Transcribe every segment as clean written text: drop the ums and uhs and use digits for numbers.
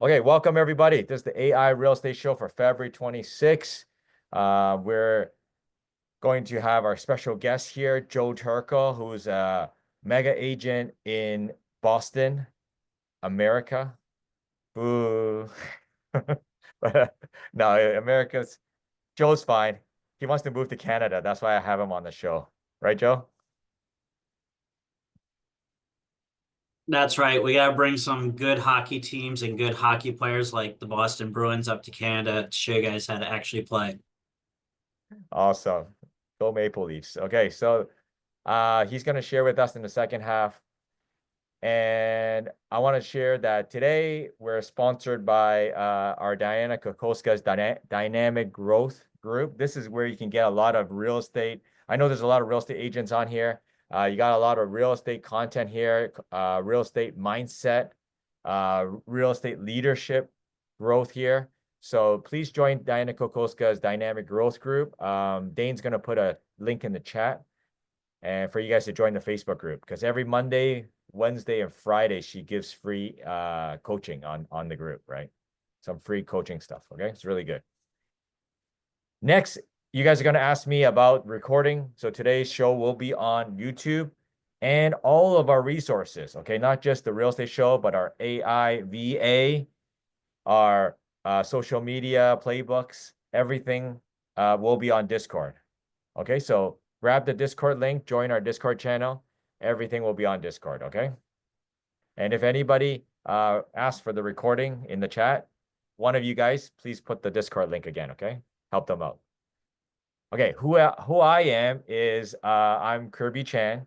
Okay, welcome everybody. This is the AI Real Estate Show for February 26th. We're going to have our special guest here, Joe Turco, who's a mega agent in Boston, America. Boo. No, Joe's fine. He wants to move to Canada. That's why I have him on the show. Right, Joe? That's right. We got to bring some good hockey teams and good hockey players like the Boston Bruins up to Canada to show you guys how to actually play. Awesome. Go Maple Leafs. Okay, so he's going to share with us in the second half. And I want to share that today we're sponsored by our Diana Kokoska's Dynamic Growth Group. This is where you can get a lot of real estate. I know there's a lot of real estate agents on here. You got a lot of real estate content here, real estate mindset, real estate leadership growth here. So please join Diana Kokoska's Dynamic Growth Group. Dane's going to put a link in the chat and for you guys to join the Facebook group because every Monday, Wednesday, and Friday she gives free coaching on the group, right? Some free coaching stuff. Okay, it's really good. Next, you guys are going to ask me about recording. So today's show will be on YouTube and all of our resources. Okay, not just the real estate show, but our AI VA, our social media playbooks, everything will be on Discord. Okay, so grab the Discord link, join our Discord channel. Everything will be on Discord, okay? And if anybody asks for the recording in the chat, one of you guys, please put the Discord link again, okay? Help them out. Okay, who I am is I'm Kirby Chan.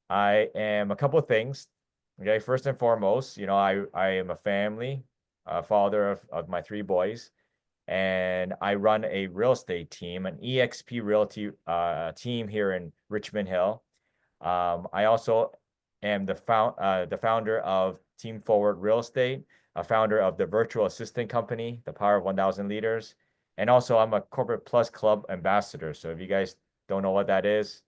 I am a couple of things. Okay, first and foremost, I am a family father of my three boys, and I run a real estate team, an EXP Realty team here in Richmond Hill. I also am the founder of Team Forward Real Estate, a founder of the virtual assistant company, The Power of 1,000 Leaders, and also I'm a Corporate Plus Club ambassador. So if you guys don't know what that is,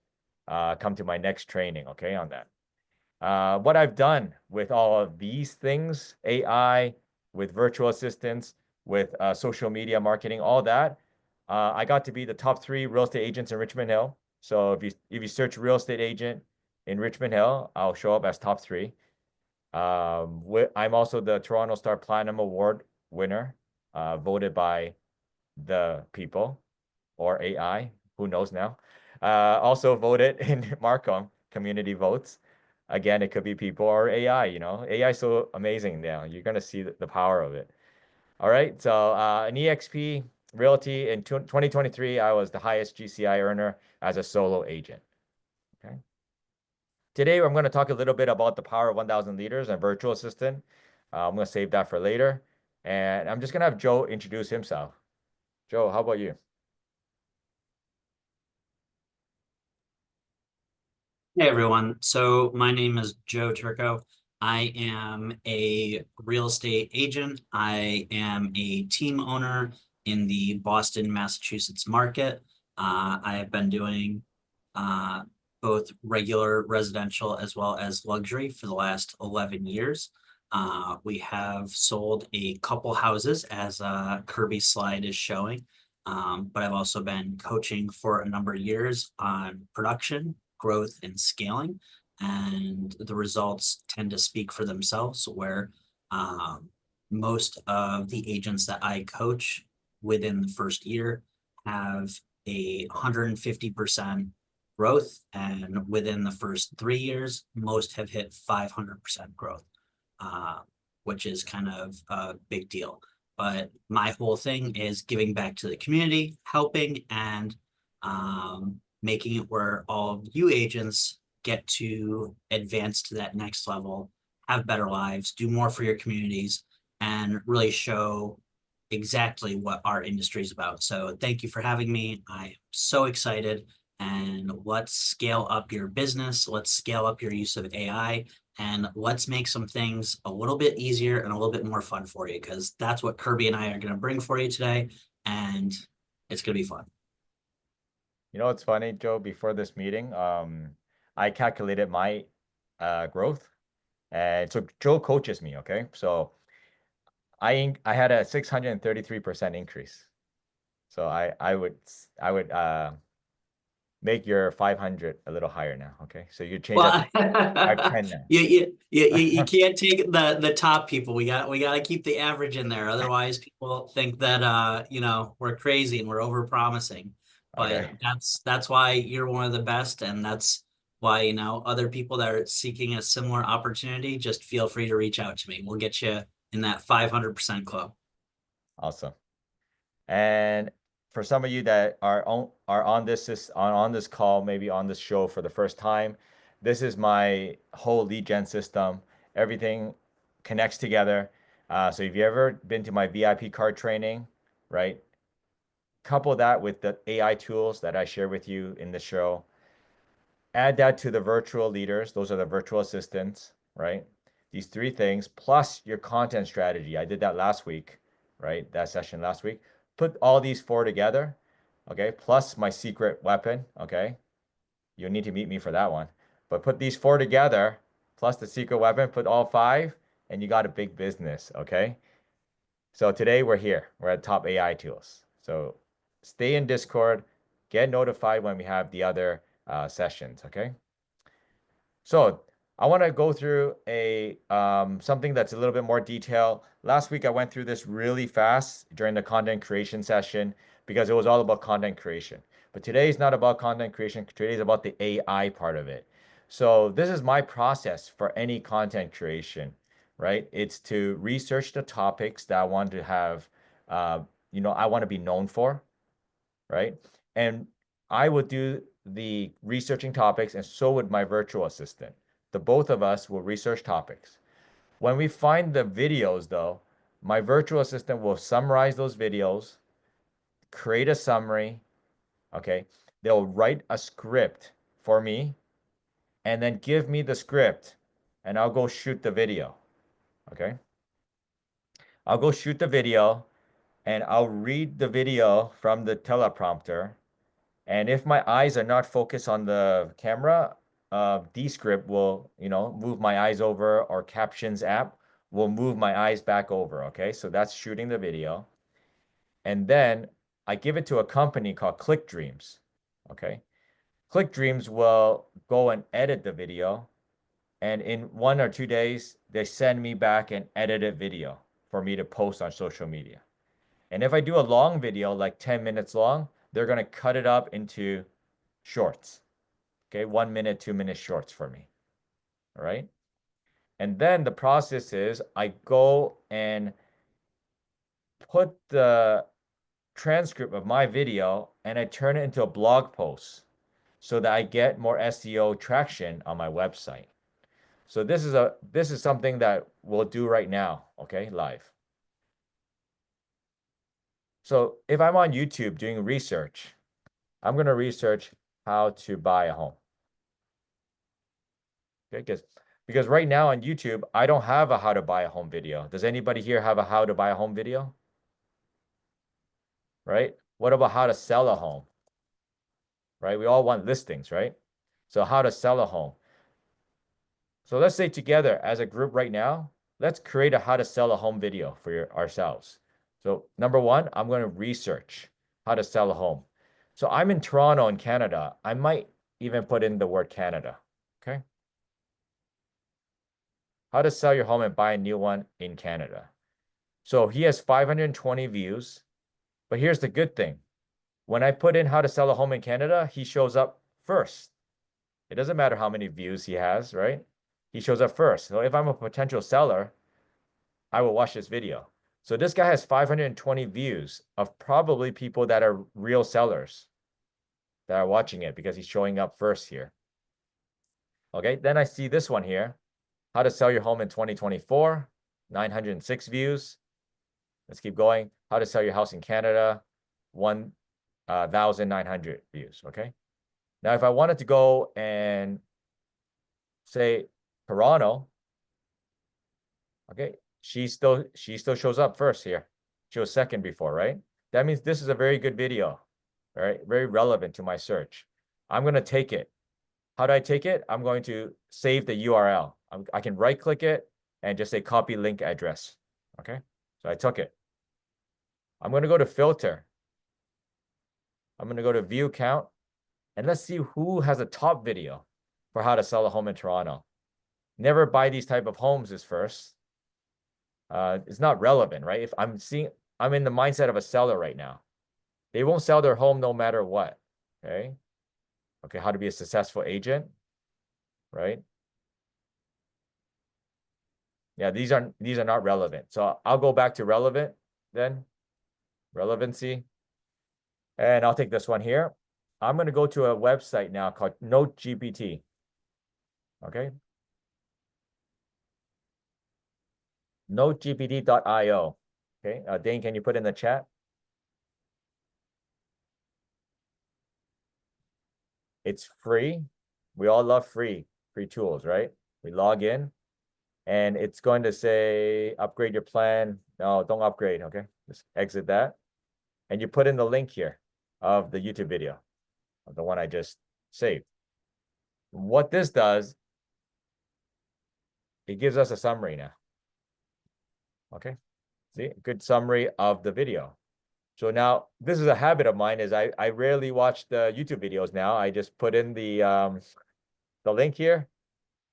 come to my next training, okay, on that. What I've done with all of these things, AI, with virtual assistants, with social media marketing, all that, I got to be the top 3 real estate agents in Richmond Hill. So if you search real estate agent in Richmond Hill, I'll show up as top 3. I'm also the Toronto Star Platinum Award winner, voted by the people or AI, who knows now. Also voted in Markham community votes. Again, it could be people or AI, AI is so amazing now. You're going to see the power of it. All right. So an EXP Realty in 2023, I was the highest GCI earner as a solo agent. Okay. Today, I'm going to talk a little bit about the power of 1,000 leaders and virtual assistant. I'm going to save that for later. And I'm just going to have Joe introduce himself. Joe, how about you? Hey everyone. So my name is Joe Turco. I am a real estate agent. I am a team owner in the Boston, Massachusetts market. I have been doing uh, both regular residential as well as luxury for the last 11 years. We have sold a couple houses as Kirby's slide is showing. But I've also been coaching for a number of years on production, growth, and scaling. And the results tend to speak for themselves, where um, most of the agents that I coach within the first year have a 150% growth. And within the first 3 years, most have hit 500% growth, uh, which is kind of a big deal. But my whole thing is giving back to the community, helping, and making it where all of you agents get to advance to that next level, have better lives, do more for your communities, and really show exactly what our industry is about. So thank you for having me. I'm so excited. And let's scale up your business. Let's scale up your use of AI, and let's make some things a little bit easier and a little bit more fun for you, because that's what Kirby and I are going to bring for you today. And it's going to be fun. You know what's funny, Joe? Before this meeting, I calculated my growth. And so Joe coaches me, okay? So I had a 633% increase. So I would make your 500 a little higher now. Okay. So you change that to Well, 510 now. you can't take the top people. We got to keep the average in there. Otherwise, people think that we're crazy and we're over promising. But Okay. that's why you're one of the best, and that's why, other people that are seeking a similar opportunity, just feel free to reach out to me. We'll get you in that 500% club. Awesome. And for some of you that are on this call, maybe on this show for the first time, this is my whole lead gen system. Everything connects together. So if you ever been to my VIP card training, right? Couple that with the AI tools that I share with you in the show. Add that to the virtual leaders. Those are the virtual assistants, right? These three things plus your content strategy. I did that last week, right? That session last week. Put all these four together, okay? Plus my secret weapon, okay? You'll need to meet me for that one. But put these four together, plus the secret weapon, put all five, and you got a big business, okay? So today we're here. We're at Top AI Tools. So stay in Discord, get notified when we have the other sessions, okay? So I want to go through a something that's a little bit more detail. Last week I went through this really fast during the content creation session because it was all about content creation. But today is not about content creation. Today is about the AI part of it. So this is my process for any content creation, right? It's to research the topics that I want to have, I want to be known for, right? And I would do the researching topics, and so would my virtual assistant. The both of us will research topics. When we find the videos, though, my virtual assistant will summarize those videos, create a summary, okay? They'll write a script for me, and then give me the script, and I'll go shoot the video, okay? I'll go shoot the video, and I'll read the video from the teleprompter. And if my eyes are not focused on the camera, Descript will, move my eyes over, or Captions app will move my eyes back over. Okay, so that's shooting the video. And then I give it to a company called Click Dreams. Okay, Click Dreams will go and edit the video. And in 1 or 2 days, they send me back an edited video for me to post on social media. And if I do a long video, like 10 minutes long, they're going to cut it up into shorts. Okay, 1 minute, 2 minute shorts for me. All right. And then the process is I go and put the transcript of my video and I turn it into a blog post so that I get more SEO traction on my website. So this is something that we'll do right now, okay, live. So if I'm on YouTube doing research, I'm going to research how to buy a home. Okay, because right now on YouTube, I don't have a how to buy a home video. Does anybody here have a how to buy a home video? Right? What about how to sell a home? Right? We all want listings, right? So how to sell a home. So let's say together as a group right now, let's create a how to sell a home video for ourselves. So number one, I'm going to research how to sell a home. So I'm in Toronto in Canada. I might even put in the word Canada. Okay. How to sell your home and buy a new one in Canada. So he has 520 views, but here's the good thing. When I put in how to sell a home in Canada, he shows up first. It doesn't matter how many views he has, right? He shows up first. So if I'm a potential seller, I will watch this video. So this guy has 520 views of probably people that are real sellers that are watching it because he's showing up first here. Okay, then I see this one here. How to sell your home in 2024, 906 views. Let's keep going. How to sell your house in Canada, 1,900 views. Okay. Now, if I wanted to go and say Toronto, okay, she still shows up first here. She was second before, right? That means this is a very good video, right? Very relevant to my search. I'm going to take it. How do I take it? I'm going to save the URL. I can right click it and just say copy link address. Okay. So I took it. I'm going to go to filter. I'm going to go to view count, and let's see who has a top video for how to sell a home in Toronto. Never buy these type of homes is first. It's not relevant, right? If I'm in the mindset of a seller right now. They won't sell their home no matter what, okay? Okay, how to be a successful agent, right? Yeah, these are not relevant. So I'll go back to relevant then, relevancy. And I'll take this one here. I'm going to go to a website now called NoteGPT. Okay. NoteGPT.io. Okay. Dane, can you put in the chat? It's free. We all love free tools, right? We log in and it's going to say upgrade your plan. No, don't upgrade. Okay. Just exit that. And you put in the link here of the YouTube video, of the one I just saved. What this does, it gives us a summary now. Okay. See, good summary of the video. So now this is a habit of mine is I rarely watch the YouTube videos now. I just put in the link here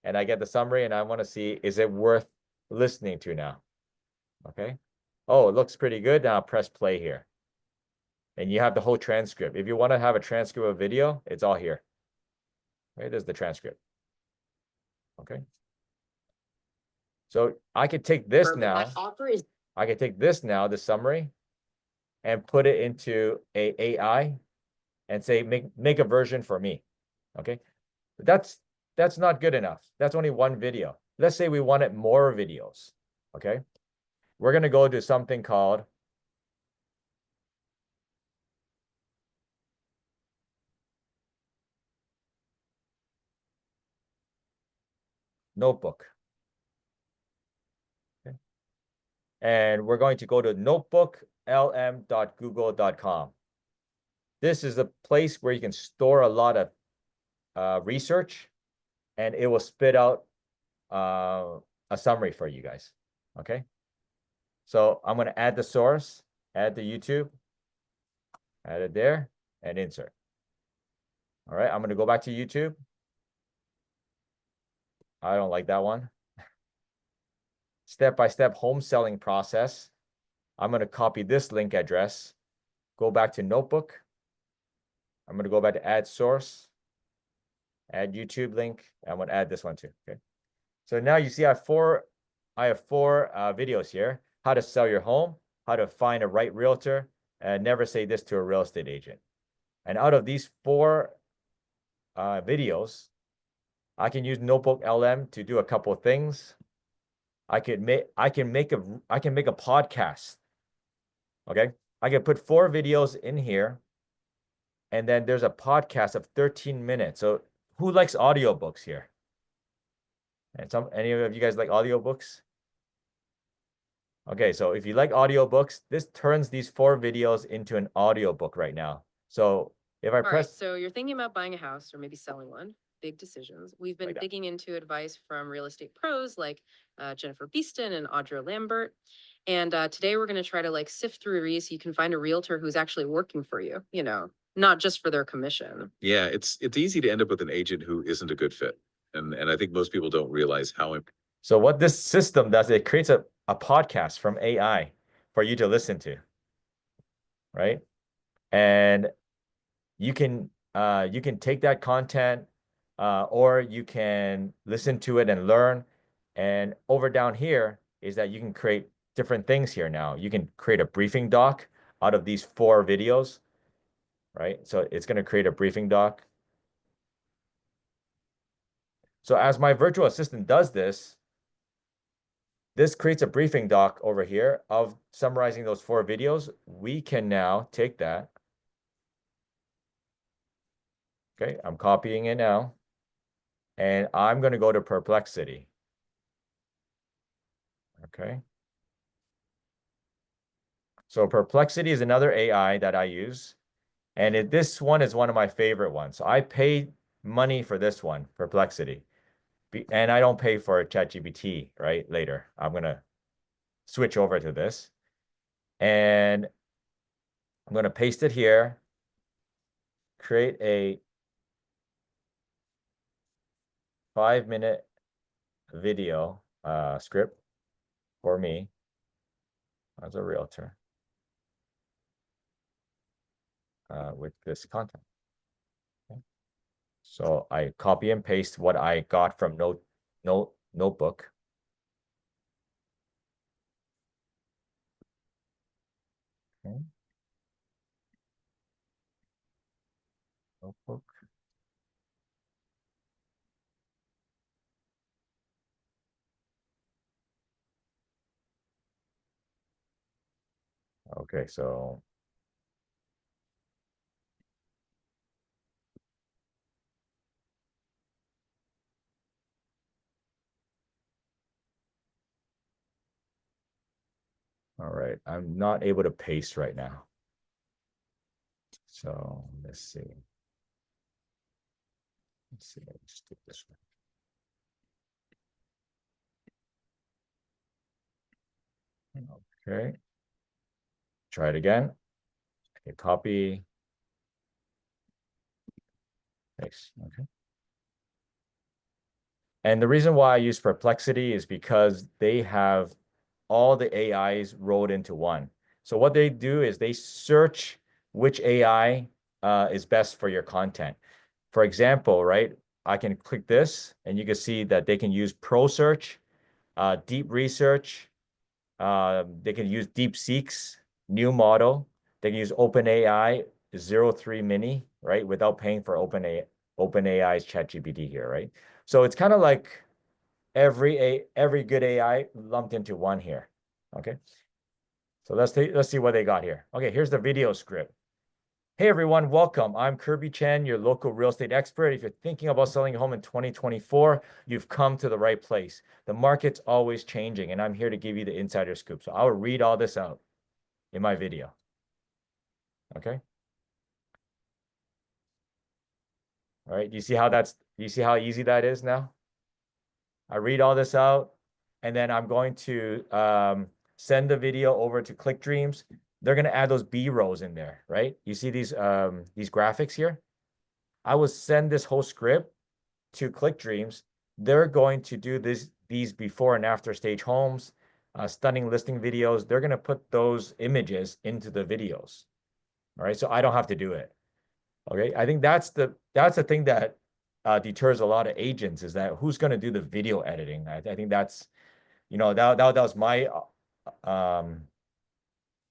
and I get the summary and I want to see, is it worth listening to now? Okay. Oh, it looks pretty good. Now press play here. And you have the whole transcript. If you want to have a transcript of video, it's all here. Okay, there's the transcript. Okay. So I could take this now. I could take this now, the summary, and put it into a AI and say, make a version for me. Okay. But that's not good enough. That's only one video. Let's say we wanted more videos. Okay. We're going to go to something called Notebook. Okay. And we're going to go to notebooklm.google.com. This is a place where you can store a lot of research and it will spit out a summary for you guys. Okay. So I'm going to add the source, add the YouTube, add it there, and insert. All right. I'm going to go back to YouTube. I don't like that one. Step-by-step home selling process. I'm going to copy this link address, go back to Notebook. I'm going to go back to add source, add YouTube link. I'm going to add this one too. Okay. So now you see I have four videos here. How to sell your home, how to find a right realtor, and never say this to a real estate agent. And out of these four videos, I can use Notebook LM to do a couple of things. I can make a podcast. Okay. I can put 4 videos in here. And then there's a podcast of 13 minutes. So who likes audiobooks here? And any of you guys like audiobooks? Okay, so if you like audiobooks, this turns these 4 videos into an audiobook right now. So if I press, so you're thinking about buying a house or maybe selling one, big decisions. We've been Like that. digging into advice from real estate pros like Jennifer Beeston and Audra Lambert. And today we're going to try to like sift through these so you can find a realtor who's actually working for you, you know, not just for their commission. Yeah, it's easy to end up with an agent who isn't a good fit. And I think most people don't realize how so what this system does, it creates a podcast from AI for you to listen to, right? And you can take that content or you can listen to it and learn. And over down here is that you can create different things here now. You can create a briefing doc out of these 4 videos, right? So it's going to create a briefing doc. So as my virtual assistant does this creates a briefing doc over here of summarizing those 4 videos. We can now take that. Okay, I'm copying it now. And I'm going to go to Perplexity. Okay. So Perplexity is another AI that I use. And this one is one of my favorite ones. So I paid money for this one, Perplexity. And I don't pay for ChatGPT, right? Later, I'm going to switch over to this. And I'm going to paste it here, create a 5-minute video script for me as a realtor with this content. Okay. So I copy and paste what I got from notebook. Okay. Notebook. Okay, so all right, I'm not able to paste right now. So let's see. Let's see, let's do this one. Okay. Try it again. Okay, copy. Paste. Okay. And the reason why I use Perplexity is because they have all the AIs rolled into one. So what they do is they search which AI is best for your content. For example, right, I can click this and you can see that they can use Pro Search, Deep Research, they can use DeepSeek's new model. They can use OpenAI 03 Mini, right, without paying for OpenAI's ChatGPT here, right? So it's kind of like every good AI lumped into one here. Okay. So let's see what they got here. Okay, here's the video script. Hey everyone, welcome. I'm Kirby Chen, your local real estate expert. If you're thinking about selling a home in 2024, you've come to the right place. The market's always changing, and I'm here to give you the insider scoop. So I'll read all this out in my video. Okay. All right. Do you see how easy that is now? I read all this out, and then I'm going to send the video over to ClickDreams. They're going to add those B rows in there, right? You see these graphics here? I will send this whole script to ClickDreams. They're going to do these before and after stage homes, stunning listing videos. They're going to put those images into the videos. All right, so I don't have to do it. Okay, I think that's the thing that deters a lot of agents, is that who's going to do the video editing. I think that's, that was my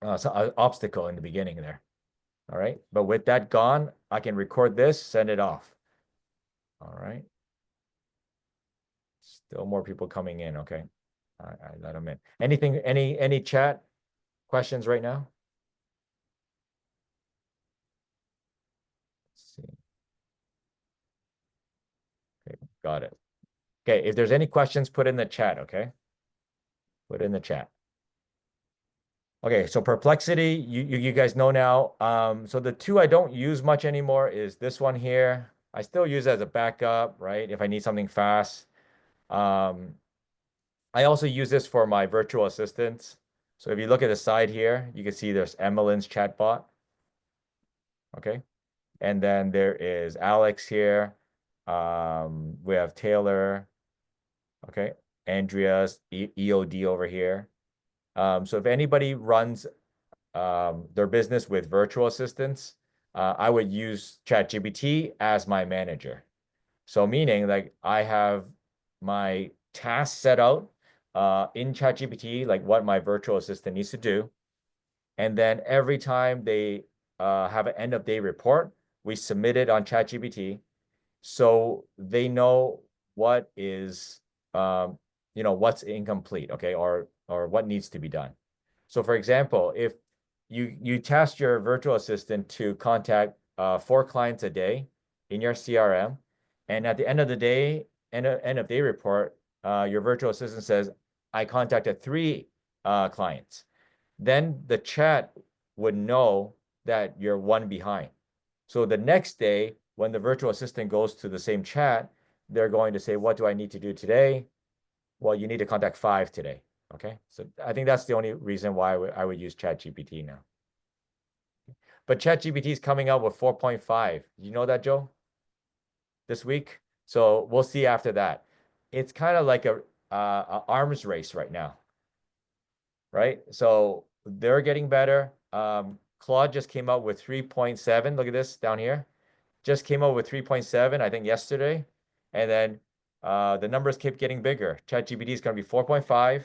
obstacle in the beginning there. All right, but with that gone, I can record this, send it off. All right. Still more people coming in. Okay. I let them in. Any chat questions right now? Let's see. Okay, got it. Okay, if there's any questions, put in the chat, okay? Put in the chat. Okay, so Perplexity, you guys know now. So the two I don't use much anymore is this one here. I still use it as a backup, right? If I need something fast. I also use this for my virtual assistants. So if you look at the side here, you can see there's Emmeline's chatbot. Okay. And then there is Alex here. We have Taylor. Okay. Andrea's EOD over here. So if anybody runs their business with virtual assistants, I would use ChatGPT as my manager. So meaning like I have my tasks set out in ChatGPT, like what my virtual assistant needs to do. And then every time they have an end of day report, we submit it on ChatGPT. So they know what is, what's incomplete, okay, or what needs to be done. So for example, if you task your virtual assistant to contact 4 clients a day in your CRM, and at the end of the day, end of day report, your virtual assistant says, I contacted 3 clients. Then the chat would know that you're 1 behind. So the next day, when the virtual assistant goes to the same chat, they're going to say, what do I need to do today? Well, you need to contact 5 today. Okay, so I think that's the only reason why I would use ChatGPT now. But ChatGPT is coming out with 4.5. You know that, Joe? This week. So we'll see after that. It's kind of like a arms race right now, right? So they're getting better. Claude just came out with 3.7. Look at this down here. Just came out with 3.7, I think yesterday. And then the numbers keep getting bigger. ChatGPT is going to be 4.5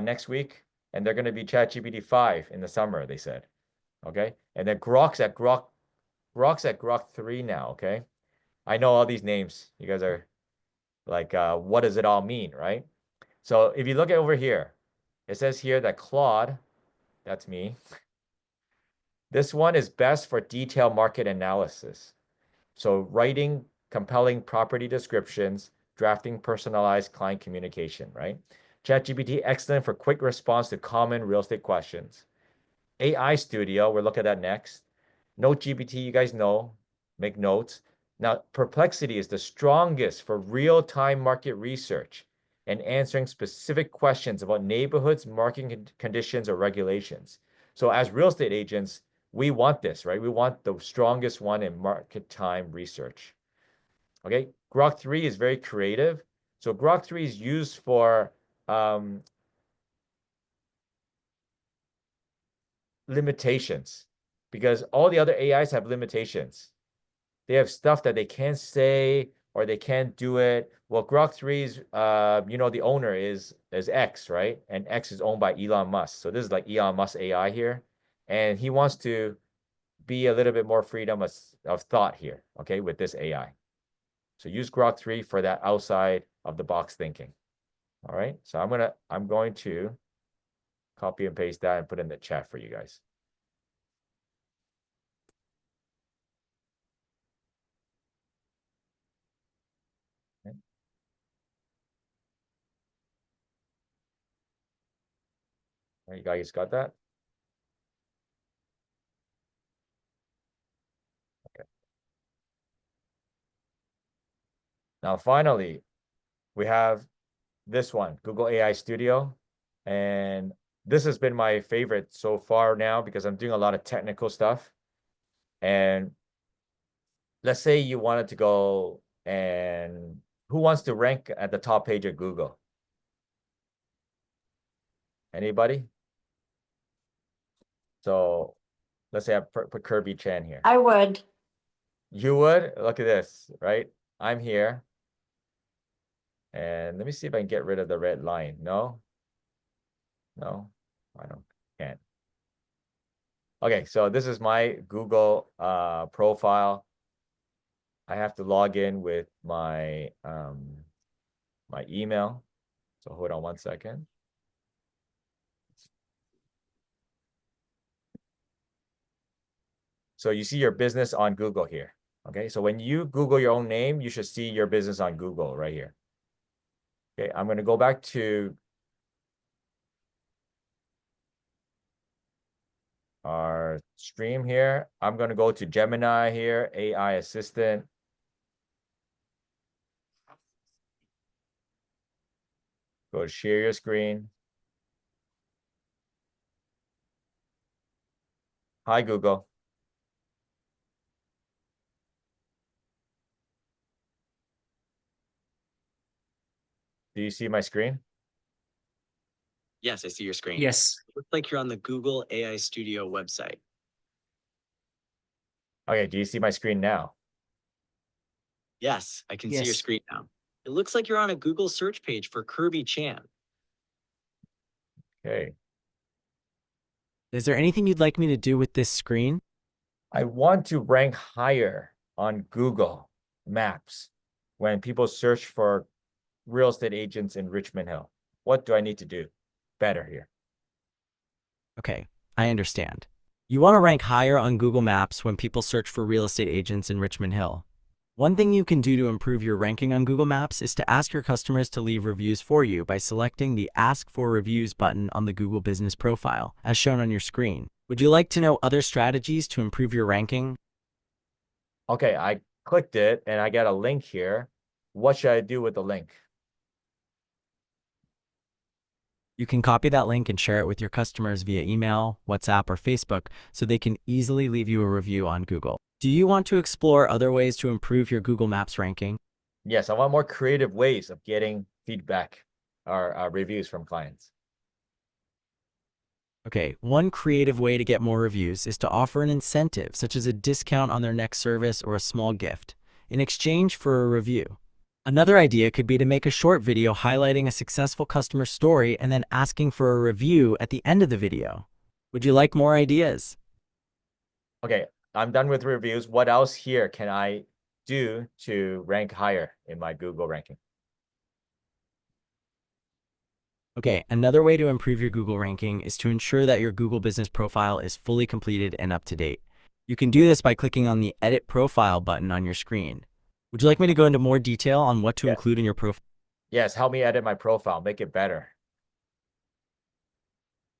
next week, and they're going to be ChatGPT 5 in the summer, they said. Okay. And then Grok's at Grok 3 now. Okay. I know all these names. You guys are like, what does it all mean, right? So if you look at over here, it says here that Claude, that's me. This one is best for detailed market analysis. So writing compelling property descriptions, drafting personalized client communication, right? ChatGPT, excellent for quick response to common real estate questions. AI Studio, we'll look at that next. NoteGPT, you guys know, make notes. Now, Perplexity is the strongest for real-time market research and answering specific questions about neighborhoods, market conditions, or regulations. So as real estate agents, we want this, right? We want the strongest one in market time research. Okay, Grok 3 is very creative. So Grok 3 is used for limitations because all the other AIs have limitations. They have stuff that they can't say or they can't do it. Well, Grok 3's, the owner is X, right? And X is owned by Elon Musk. So this is like Elon Musk AI here. And he wants to be a little bit more freedom of thought here, okay, with this AI. So use Grok 3 for that outside of the box thinking. All right. So I'm going to copy and paste that and put in the chat for you guys. Okay. You guys got that? Okay. Now, finally, we have this one, Google AI Studio. And this has been my favorite so far now because I'm doing a lot of technical stuff. And let's say you wanted to go and who wants to rank at the top page of Google? Anybody? So let's say I put Kirby Chan here. I would. You would? Look at this, right? I'm here. And let me see if I can get rid of the red line. No? No, can't. Okay, so this is my Google profile. I have to log in with my my email. So hold on one second. So you see your business on Google here. Okay, so when you Google your own name, you should see your business on Google right here. Okay, I'm going to go back to our stream here. I'm going to go to Gemini here, AI assistant. Go to share your screen. Hi, Google. Do you see my screen? Yes, I see your screen. Yes. It looks like you're on the Google AI Studio website. Okay, do you see my screen now? Yes, I can see your Yes. screen now. It looks like you're on a Google search page for Kirby Chan. Okay. Is there anything you'd like me to do with this screen? I want to rank higher on Google Maps when people search for real estate agents in Richmond Hill. What do I need to do better here? Okay, I understand. You want to rank higher on Google Maps when people search for real estate agents in Richmond Hill. One thing you can do to improve your ranking on Google Maps is to ask your customers to leave reviews for you by selecting the Ask for Reviews button on the Google Business profile, as shown on your screen. Would you like to know other strategies to improve your ranking? Okay, I clicked it and I got a link here. What should I do with the link? You can copy that link and share it with your customers via email, WhatsApp, or Facebook so they can easily leave you a review on Google. Do you want to explore other ways to improve your Google Maps ranking? Yes, I want more creative ways of getting feedback or reviews from clients. Okay, one creative way to get more reviews is to offer an incentive, such as a discount on their next service or a small gift, in exchange for a review. Another idea could be to make a short video highlighting a successful customer story and then asking for a review at the end of the video. Would you like more ideas? Okay, I'm done with reviews. What else here can I do to rank higher in my Google ranking? Okay, another way to improve your Google ranking is to ensure that your Google business profile is fully completed and up to date. You can do this by clicking on the Edit Profile button on your screen. Would you like me to go into more detail on what to Yeah. include in your profile? Yes, help me edit my profile, make it better.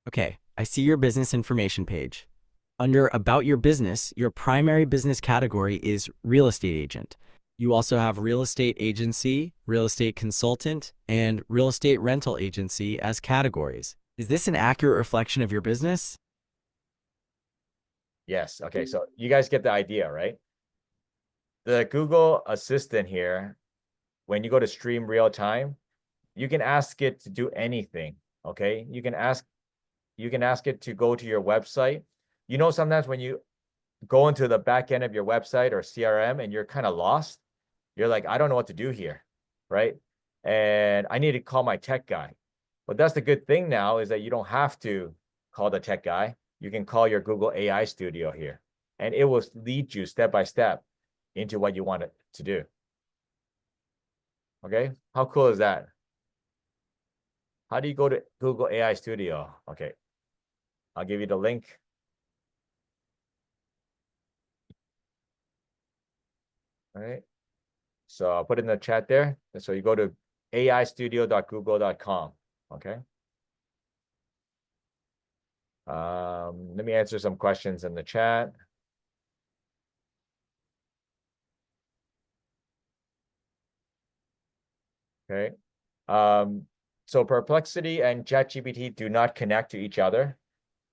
Okay, I see your business information page. Under About Your Business, your primary business category is Real Estate Agent. You also have Real Estate Agency, Real Estate Consultant, and Real Estate Rental Agency as categories. Is this an accurate reflection of your business? Yes, okay, so you guys get the idea, right? The Google Assistant here, when you go to stream real time, you can ask it to do anything, okay? You can ask it to go to your website. You know, sometimes when you go into the back end of your website or CRM and you're kind of lost, you're like, I don't know what to do here, right? And I need to call my tech guy. But that's the good thing now is that you don't have to call the tech guy. You can call your Google AI Studio here, and it will lead you step by step into what you want it to do. Okay, how cool is that? How do you go to Google AI Studio? Okay, I'll give you the link. All right, so I'll put it in the chat there. So you go to aistudio.google.com. Okay. Let me answer some questions in the chat. Okay. So Perplexity and ChatGPT do not connect to each other.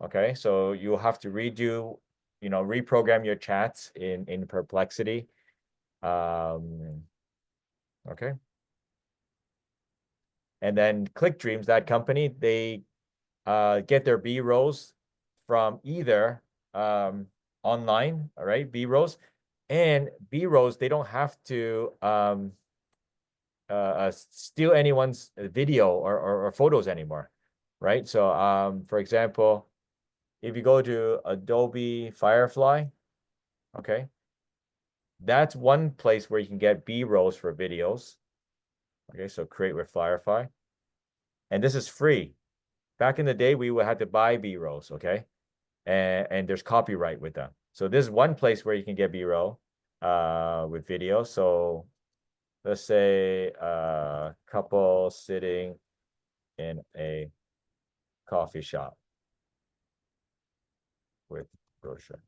Okay, so you'll have to redo, reprogram your chats in Perplexity. Okay. And then ClickDreams, that company, they get their B rolls from either online, all right, B rolls, and B rolls, they don't have to steal anyone's video or photos anymore, right? So for example, if you go to Adobe Firefly, okay, that's one place where you can get B rolls for videos. Okay, so create with Firefly, and this is free. Back in the day, we would have to buy B rolls, okay, and there's copyright with them. So this is one place where you can get B roll with video. So let's say a couple sitting in a coffee shop with brochure.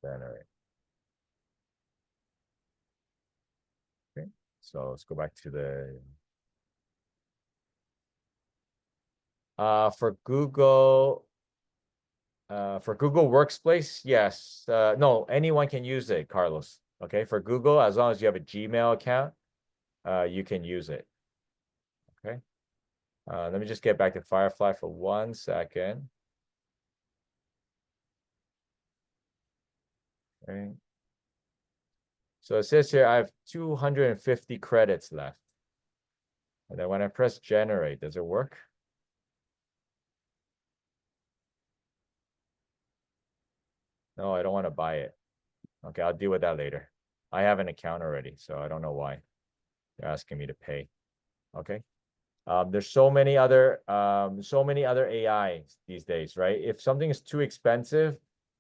Generate. Okay, so let's go back to the for Google Workspace, yes. No, anyone can use it, Carlos. Okay, for Google, as long as you have a Gmail account, you can use it. Okay. Let me just get back to Firefly for 1 second. Okay. So it says here I have 250 credits left. And then when I press generate, does it work? No, I don't want to buy it. Okay, I'll deal with that later. I have an account already, so I don't know why they're asking me to pay. Okay. There's so many other AIs these days, right? If something is too expensive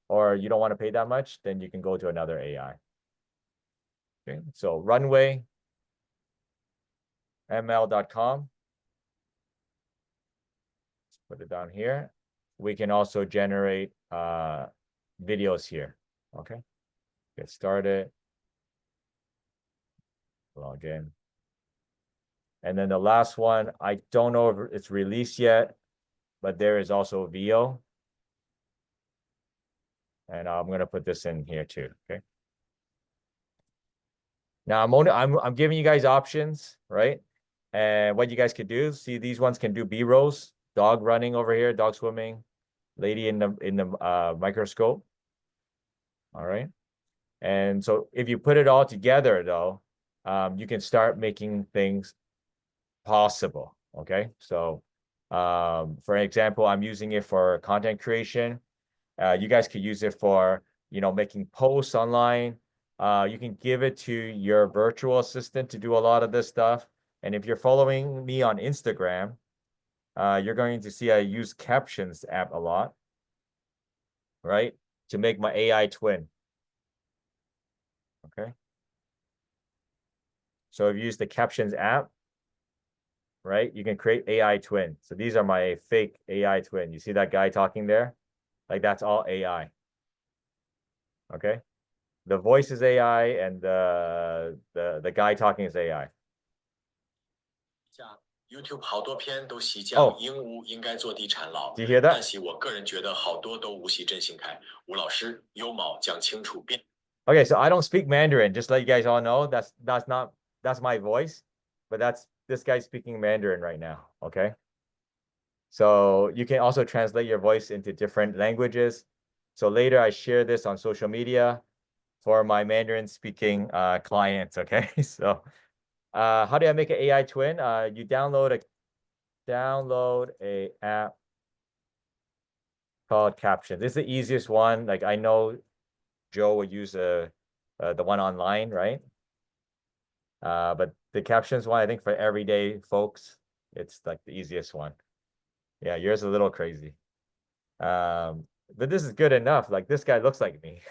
or you don't want to pay that much, then you can go to another AI. Okay, so Runway, ML.com. put it down here. We can also generate videos here. Okay, get started. Log in. And then the last one, I don't know if it's released yet, but there is also VO. And I'm gonna put this in here too. Okay. Now I'm giving you guys options, right? And what you guys could do, see these ones can do B-rolls, dog running over here, dog swimming, lady in the microscope. All right. And so if you put it all together though, you can start making things possible. Okay. So for example, I'm using it for content creation. You guys could use it for, making posts online. You can give it to your virtual assistant to do a lot of this stuff. And if you're following me on Instagram, you're going to see I use Captions app a lot, right? To make my AI twin. Okay. So if you use the Captions app, right, you can create AI twin. So these are my fake AI twin. You see that guy talking there? Like that's all AI. Okay. The voice is AI and the guy talking is AI. YouTube 好多篇都习哦讲鹦鹉应该坐地产牢 Do you hear that? 但是我个人觉得好多都无锡振兴开。吴老师优毛讲清楚辩。Okay, so I don't speak Mandarin. Just to let you guys all know, that's my voice, but that's this guy speaking Mandarin right now. Okay. So you can also translate your voice into different languages. So later I share this on social media for my Mandarin speaking clients. Okay. So how do I make an AI twin? You download a app called Caption. This is the easiest one. Like I know Joe would use the one online, right? But the Captions one, I think for everyday folks, it's like the easiest one. Yeah, yours is a little crazy. But this is good enough. Like this guy looks like me.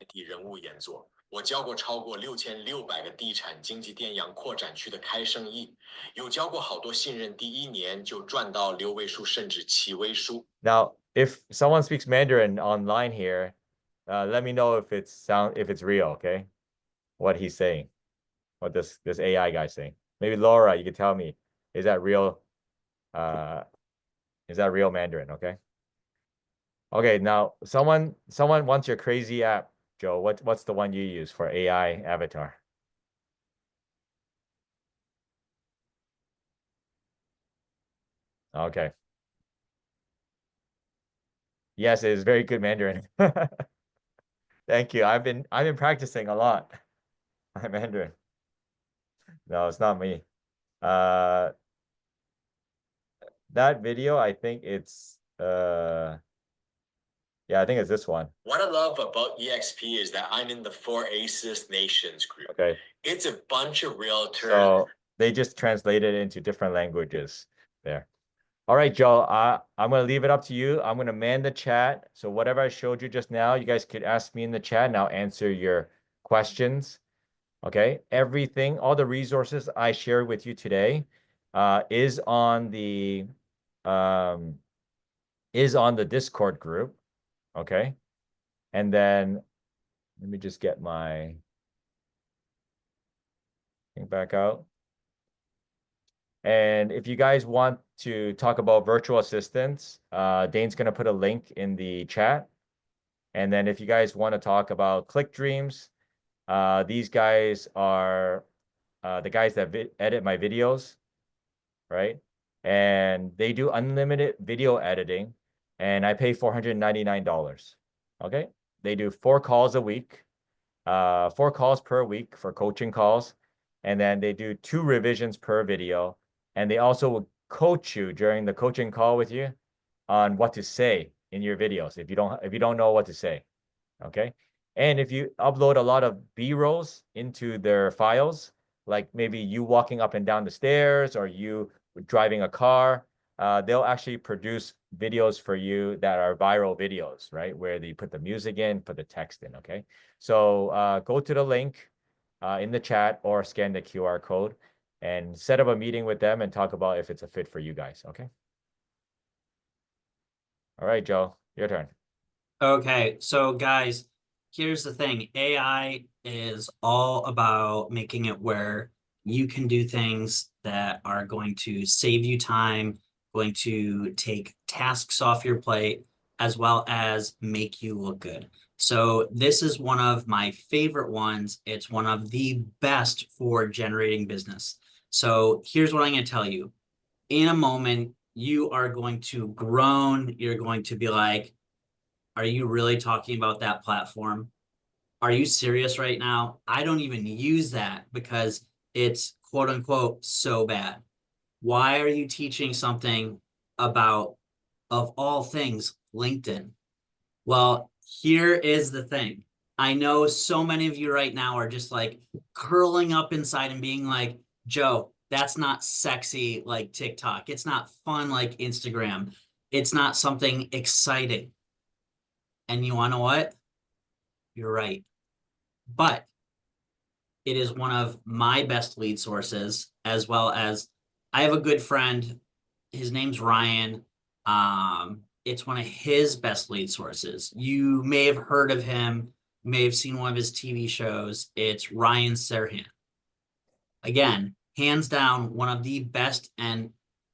地人物演作，我教过超过6600个地产经济电养扩展区的开生意，有教过好多信任第一年就赚到6位数甚至7位数。Now, if someone speaks Mandarin online here, let me know if it's real, okay? What he's saying, what this AI guy saying. Maybe Laura, you could tell me, is that real? Is that real Mandarin? Okay. Okay, now someone wants your crazy app, Joe. What's the one you use for AI avatar? Okay. Yes, it is very good Mandarin. Thank you. I've been practicing a lot. My Mandarin. No, it's not me. That video, I think it's yeah, I think it's this one. What I love about EXP is that I'm in the 4 Aces Nations group. Okay. It's a bunch of realtors. So they just translated it into different languages there. All right, Joe, I'm going to leave it up to you. I'm going to man the chat. So whatever I showed you just now, you guys could ask me in the chat and I'll answer your questions. Okay. Everything, all the resources I shared with you today is on the Discord group. Okay. And then let me just get my thing back out. And if you guys want to talk about virtual assistants, Dane's going to put a link in the chat. And then if you guys want to talk about Click Dreams, these guys are the guys that edit my videos, right? And they do unlimited video editing, and I pay $499. Okay? They do 4 calls a week, 4 calls per week for coaching calls, and then they do 2 revisions per video. And they also will coach you during the coaching call with you on what to say in your videos if you don't know what to say. Okay. And if you upload a lot of B-rolls into their files, like maybe you walking up and down the stairs or you driving a car, they'll actually produce videos for you that are viral videos, right? Where they put the music in, put the text in. Okay. So go to the link in the chat or scan the QR code and set up a meeting with them and talk about if it's a fit for you guys, okay? All right, Joe, your turn. Okay, so guys, here's the thing. AI is all about making it where you can do things that are going to save you time, going to take tasks off your plate, as well as make you look good. So this is one of my favorite ones. It's one of the best for generating business. So here's what I'm going to tell you. In a moment, you are going to groan. You're going to be like, are you really talking about that platform? Are you serious right now? I don't even use that because it's quote unquote so bad. Why are you teaching something about, of all things, LinkedIn? Well, here is the thing. I know so many of you right now are just like curling up inside and being like, Joe, that's not sexy like TikTok. It's not fun like Instagram. It's not something exciting. And you want to know what? You're right. But it is one of my best lead sources, as well as I have a good friend. His name's Ryan. It's one of his best lead sources. You may have heard of him, may have seen one of his TV shows. It's Ryan Serhant. Again, hands down, one of the best and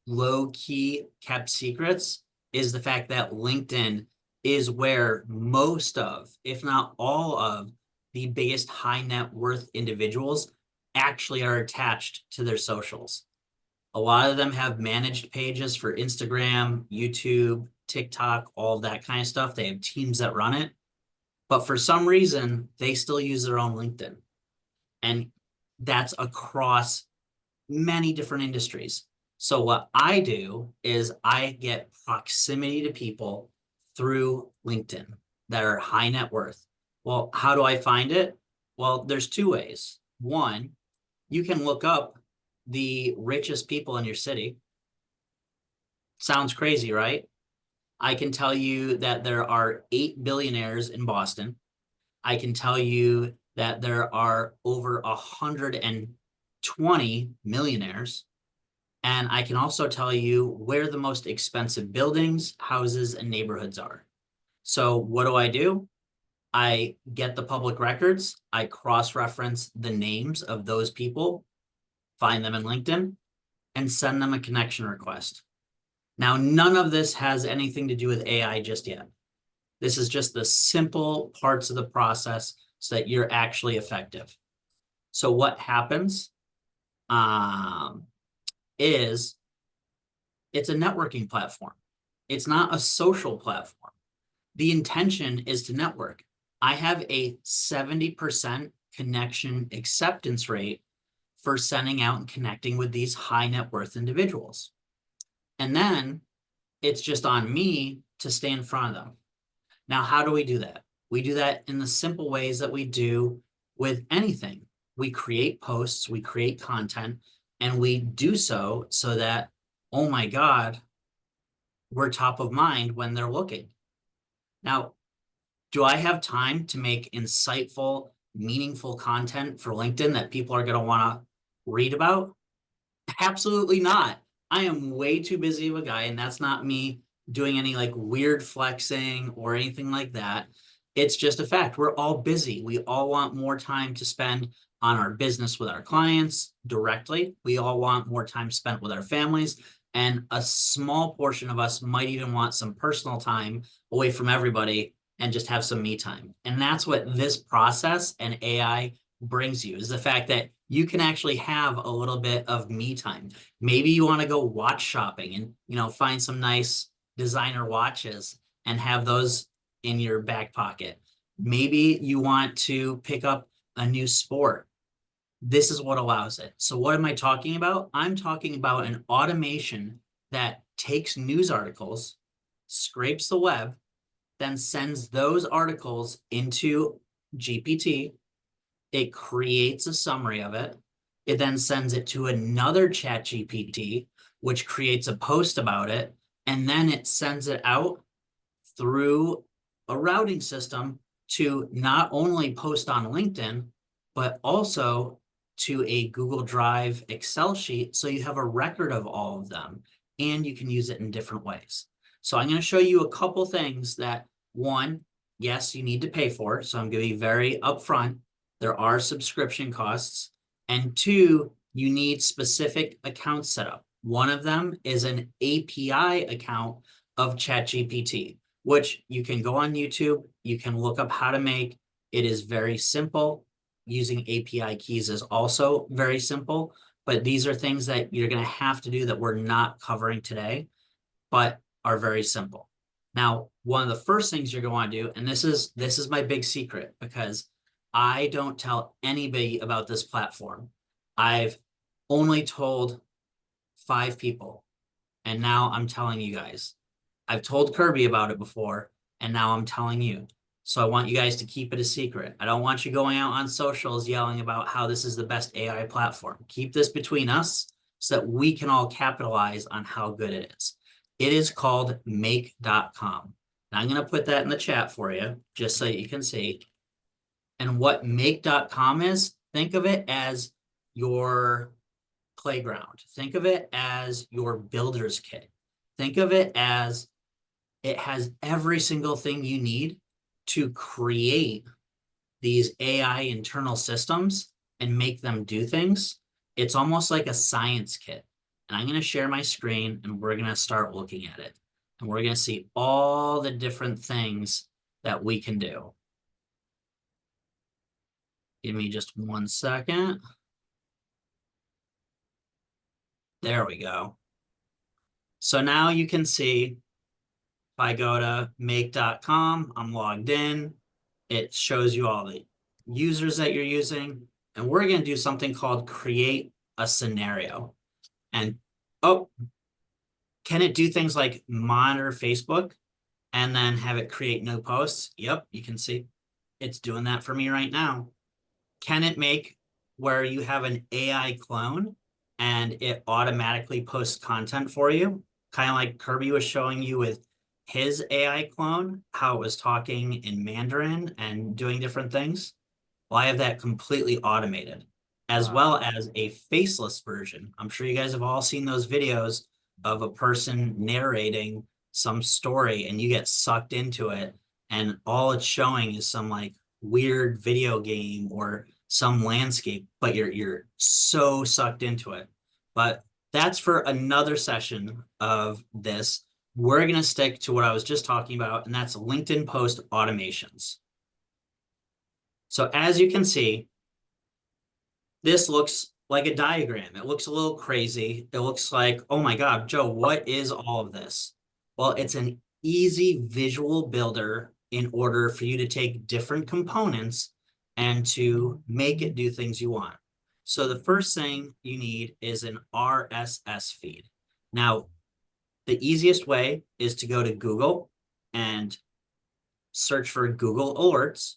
low-key kept secrets is the fact that LinkedIn is where most of, if not all of, the biggest high net worth individuals actually are attached to their socials. A lot of them have managed pages for Instagram, YouTube, TikTok, all of that kind of stuff. They have teams that run it. But for some reason, they still use their own LinkedIn. And that's across many different industries. So what I do is I get proximity to people through LinkedIn that are high net worth. Well, how do I find it? Well, there's two ways. One, you can look up the richest people in your city. Sounds crazy, right? I can tell you that there are 8 billionaires in Boston. I can tell you that there are over 120 millionaires. And I can also tell you where the most expensive buildings, houses, and neighborhoods are. So what do? I get the public records. I cross-reference the names of those people, find them in LinkedIn, and send them a connection request. Now, none of this has anything to do with AI just yet. This is just the simple parts of the process so that you're actually effective. So what happens is it's a networking platform. It's not a social platform. The intention is to network. I have a 70% connection acceptance rate for sending out and connecting with these high net worth individuals. And then it's just on me to stay in front of them. Now, how do we do that? We do that in the simple ways that we do with anything. We create posts, we create content, and we do so that, oh my God, we're top of mind when they're looking. Now, do I have time to make insightful, meaningful content for LinkedIn that people are going to want to read about? Absolutely not. I am way too busy of a guy, and that's not me doing any like weird flexing or anything like that. It's just a fact. We're all busy. We all want more time to spend on our business with our clients directly. We all want more time spent with our families. And a small portion of us might even want some personal time away from everybody and just have some me time. And that's what this process and AI brings you, is the fact that you can actually have a little bit of me time. Maybe you want to go watch shopping and, you know, find some nice designer watches and have those in your back pocket. Maybe you want to pick up a new sport. This is what allows it. So what am I talking about? I'm talking about an automation that takes news articles, scrapes the web, then sends those articles into GPT. It creates a summary of it. It then sends it to another chat GPT, which creates a post about it. And then it sends it out through a routing system to not only post on LinkedIn, but also to a Google Drive Excel sheet. So you have a record of all of them and you can use it in different ways. So I'm going to show you a couple things that, one, yes, you need to pay for. So I'm going to be very upfront. There are subscription costs. And two, you need specific accounts set up. One of them is an API account of ChatGPT, which you can go on YouTube, you can look up how to make. It is very simple. Using API keys is also very simple, but these are things that you're going to have to do that we're not covering today, but are very simple. Now, one of the first things you're going to want to do, and this is my big secret, because I don't tell anybody about this platform. I've only told 5 people, and now I'm telling you guys. I've told Kirby about it before, and now I'm telling you. So I want you guys to keep it a secret. I don't want you going out on socials yelling about how this is the best AI platform. Keep this between us so that we can all capitalize on how good it is. It is called make.com. And I'm going to put that in the chat for you, just so you can see. And what make.com is, think of it as your playground. Think of it as your builder's kit. Think of it as it has every single thing you need to create these AI internal systems and make them do things. It's almost like a science kit. And I'm going to share my screen and we're going to start looking at it. And we're going to see all the different things that we can do. Give me just 1 second. There we go. So now you can see, if I go to make.com, I'm logged in. It shows you all the users that you're using. And we're going to do something called create a scenario. And, oh, can it do things like monitor Facebook and then have it create new posts? Yep, you can see it's doing that for me right now. Can it make where you have an AI clone and it automatically posts content for you? Kind of like Kirby was showing you with his AI clone, how it was talking in Mandarin and doing different things. Well, I have that completely automated, as well as a faceless version. I'm sure you guys have all seen those videos of a person narrating some story and you get sucked into it and all it's showing is some like weird video game or some landscape, but you're so sucked into it. But that's for another session of this. We're going to stick to what I was just talking about, and that's LinkedIn post automations. So as you can see, this looks like a diagram. It looks a little crazy. It looks like, oh my God, Joe, what is all of this? Well, it's an easy visual builder in order for you to take different components and to make it do things you want. So the first thing you need is an RSS feed. Now, the easiest way is to go to Google and search for Google Alerts.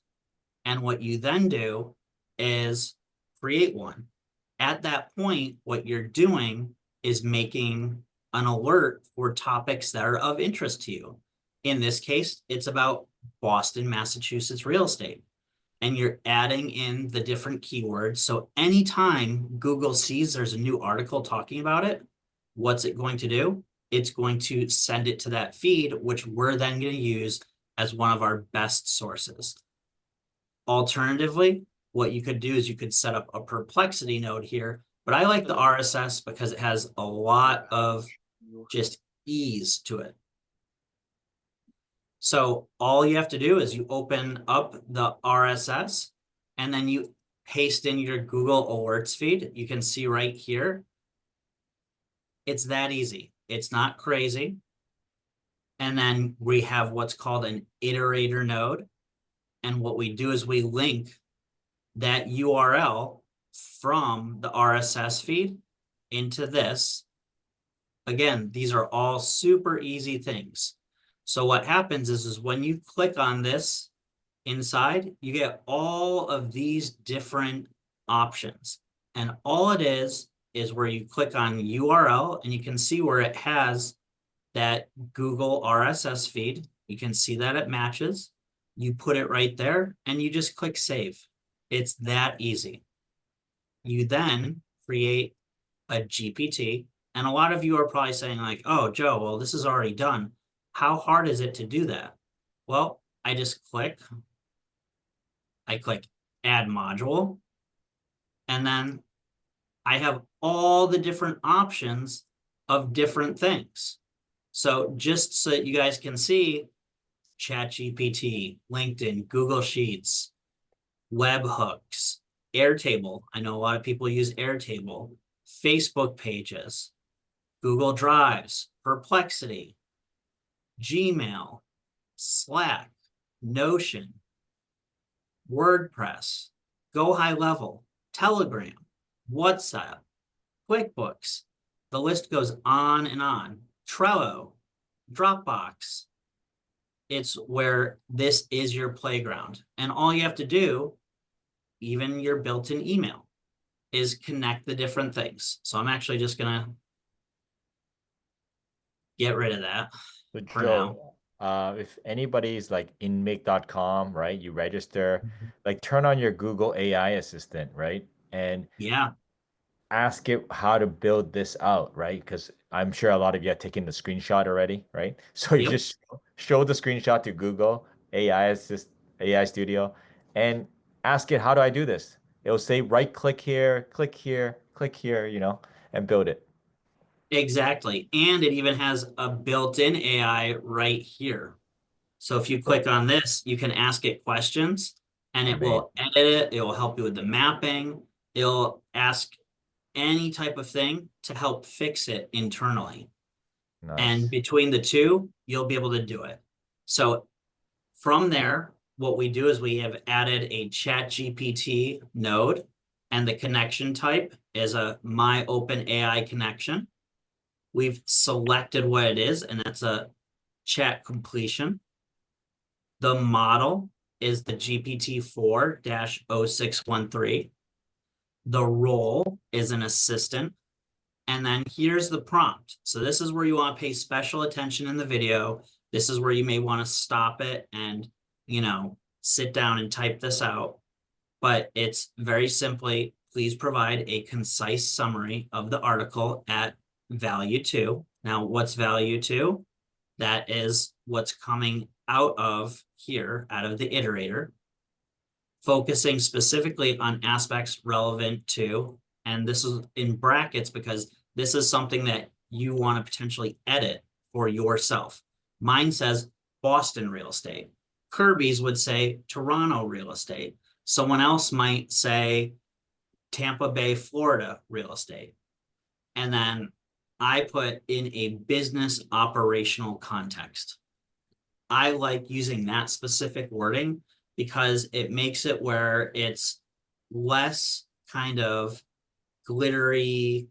And what you then do is create one. At that point, what you're doing is making an alert for topics that are of interest to you. In this case, it's about Boston, Massachusetts real estate. And you're adding in the different keywords. So anytime Google sees there's a new article talking about it, what's it going to do? It's going to send it to that feed, which we're then going to use as one of our best sources. Alternatively, what you could do is you could set up a Perplexity node here, but I like the RSS because it has a lot of just ease to it. So all you have to do is you open up the RSS and then you paste in your Google Alerts feed. You can see right here. It's that easy. It's not crazy. And then we have what's called an iterator node. And what we do is we link that URL from the RSS feed into this. Again, these are all super easy things. So what happens is when you click on this inside, you get all of these different options. And all it is where you click on URL and you can see where it has that Google RSS feed. You can see that it matches. You put it right there and you just click save. It's that easy. You then create a GPT. And a lot of you are probably saying like, oh, Joe, well, this is already done. How hard is it to do that? Well, I just click. I click add module. And then I have all the different options of different things. So just so that you guys can see, ChatGPT, LinkedIn, Google Sheets, webhooks, Airtable. I know a lot of people use Airtable, Facebook pages, Google Drives, Perplexity, Gmail, Slack, Notion, WordPress, Go High Level, Telegram, WhatsApp, QuickBooks. The list goes on and on. Trello, Dropbox. It's where this is your playground. And all you have to do, even your built-in email, is connect the different things. So I'm actually just gonna get rid of that. So For Joe, if anybody's like in make.com, right, you register, like turn on your Google AI assistant, right? And Yeah, ask it how to build this out, right? Because I'm sure a lot of you have taken the screenshot already, right? So you Yep. just show the screenshot to Google AI Studio and ask it, how do I do this? It'll say right click here, click here, click here, you know, and build it. exactly. And it even has a built-in AI right here. So if you click on this, you can ask it questions and it will edit it. It will help you with the mapping. It'll ask any type of thing to help fix it internally. Nice. And between the two, you'll be able to do it. So from there, what we do is we have added a ChatGPT node, and the connection type is a My OpenAI connection. We've selected what it is, and that's a chat completion. The model is the GPT-4-0613. The role is an assistant. And then here's the prompt. So this is where you want to pay special attention in the video. This is where you may want to stop it and, you know, sit down and type this out. But it's very simply, please provide a concise summary of the article at value 2. Now, what's value 2? That is what's coming out of here, out of the iterator, focusing specifically on aspects relevant to, and this is in brackets because this is something that you want to potentially edit for yourself. Mine says Boston real estate. Kirby's would say Toronto real estate. Someone else might say Tampa Bay, Florida real estate. And then I put in a business operational context. I like using that specific wording because it makes it where it's less kind of glittery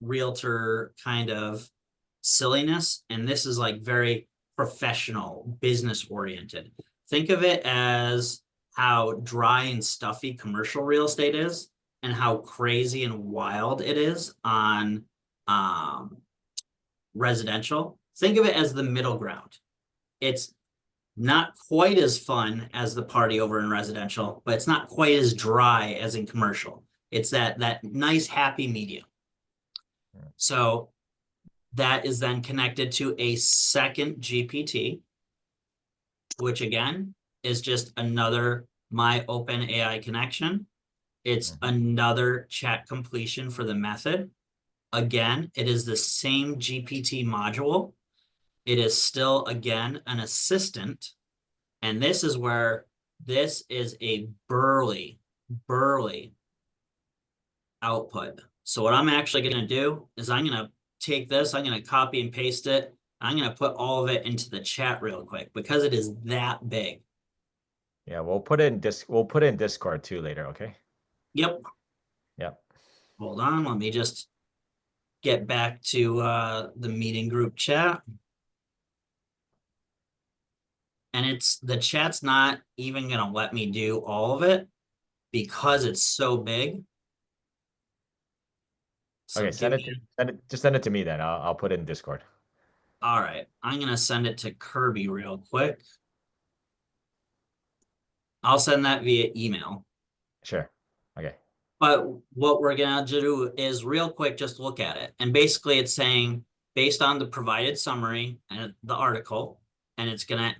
realtor kind of silliness. And this is like very professional, business oriented. Think of it as how dry and stuffy commercial real estate is and how crazy and wild it is on residential. Think of it as the middle ground. It's not quite as fun as the party over in residential, but it's not quite as dry as in commercial. It's that nice happy medium. So that is then connected to a second GPT, which again is just another My OpenAI connection. It's another chat completion for the method. Again, it is the same GPT module. It is still, again, an assistant. And this is where this is a burly output. So what I'm actually going to do is I'm going to take this, I'm going to copy and paste it. I'm going to put all of it into the chat real quick because it is that big. Yeah, we'll put it in Discord too later, okay? Yep. Yep. Hold on, let me just get back to the meeting group chat. And the chat's not even going to let me do all of it because it's so big. So Okay, just send it to me then. I'll put it in Discord. All right, I'm going to send it to Kirby real quick. I'll send that via email. Sure. Okay. But what we're going to do is real quick, just look at it. And basically it's saying, based on the provided summary and the article, and it's gonna,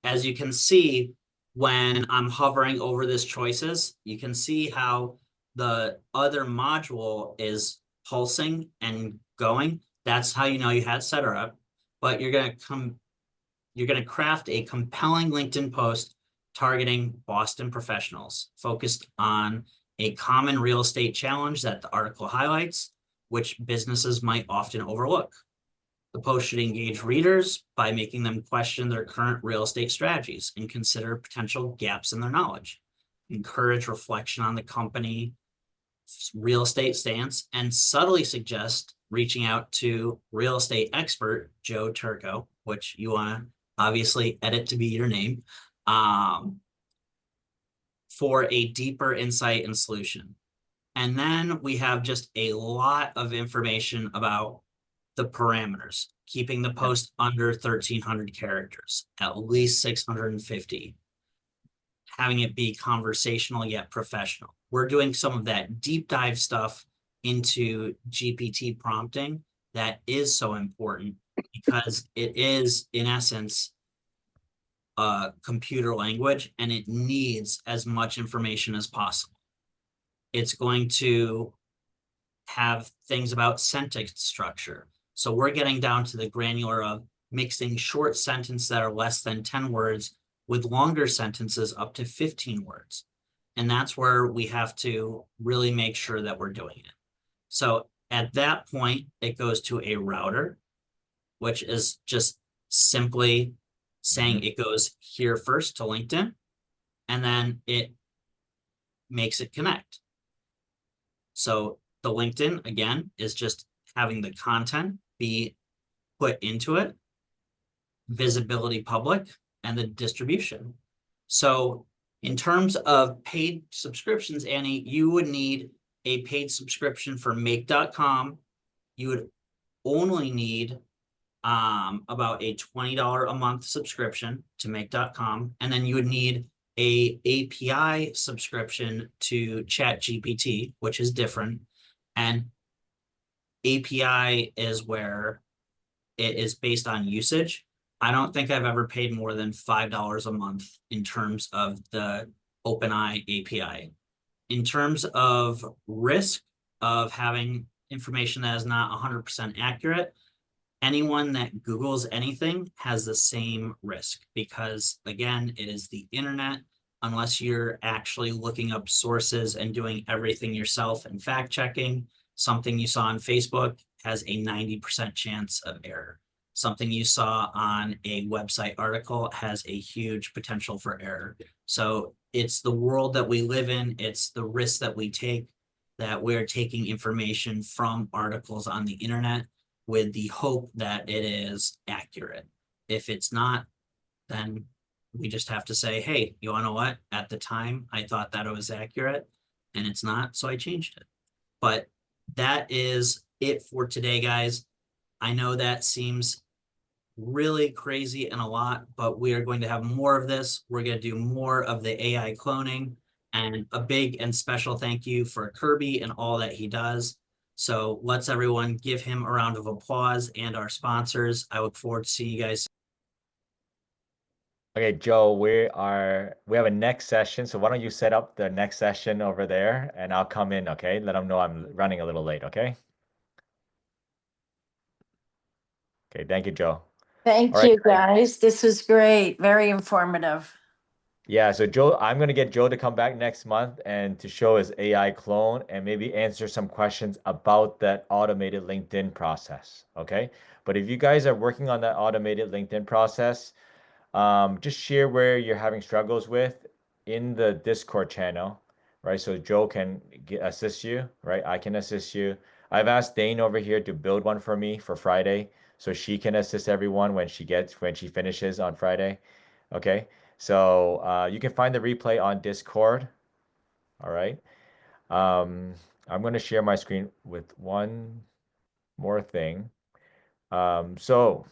as you can see, when I'm hovering over this choices, you can see how the other module is pulsing and going. That's how you know you had set her up, but you're gonna craft a compelling LinkedIn post targeting Boston professionals, focused on a common real estate challenge that the article highlights, which businesses might often overlook. The post should engage readers by making them question their current real estate strategies and consider potential gaps in their knowledge. Encourage reflection on the company real estate stance, and subtly suggest reaching out to real estate expert Joe Turco, which you want to obviously edit to be your name, for a deeper insight and solution. And then we have just a lot of information about the parameters, keeping the post under 1,300 characters, at least 650, having it be conversational yet professional. We're doing some of that deep dive stuff into GPT prompting that is so important, because it is, in essence, computer language, and it needs as much information as possible. It's going to have things about sentence structure. So we're getting down to the granular of mixing short sentences that are less than 10 words with longer sentences up to 15 words. And that's where we have to really make sure that we're doing it. So at that point, it goes to a router, which is just simply saying it goes here first to LinkedIn, and then it makes it connect. So the LinkedIn, again, is just having the content be put into it, visibility public, and the distribution. So in terms of paid subscriptions, Annie, you would need a paid subscription for make.com. You would only need about a $20 a month subscription to make.com, and then you would need a API subscription to ChatGPT, which is different. And API is where it is based on usage. I don't think I've ever paid more than $5 a month in terms of the OpenAI API. In terms of risk of having information that is not 100% accurate, anyone that Googles anything has the same risk, because again, it is the internet. Unless you're actually looking up sources and doing everything yourself and fact checking, something you saw on Facebook has a 90% chance of error. Something you saw on a website article has a huge potential for error. So it's the world that we live in. It's the risks that we take, that we're taking information from articles on the internet with the hope that it is accurate. If it's not, then we just have to say, hey, you wanna know what? At the time, I thought that it was accurate and it's not, so I changed it. But that is it for today, guys. I know that seems really crazy and a lot, but we are going to have more of this. We're going to do more of the AI cloning, and a big and special thank you for Kirby and all that he does. So let's everyone give him a round of applause, and our sponsors. I look forward to seeing you guys. Okay, Joe, we have a next session. So why don't you set up the next session over there and I'll come in, okay? Let them know I'm running a little late, okay? Okay, thank you, Joe. Thank All right, you, guys. This was great. Very informative. Yeah, so Joe, I'm gonna get Joe to come back next month and to show his AI clone and maybe answer some questions about that automated LinkedIn process, okay? But if you guys are working on that automated LinkedIn process, just share where you're having struggles with in the Discord channel, right? So Joe can assist you, right? I can assist you. I've asked Dane over here to build one for me for Friday, so she can assist everyone when she finishes on Friday. Okay, so you can find the replay on Discord. All right. I'm going to share my screen with one more thing. So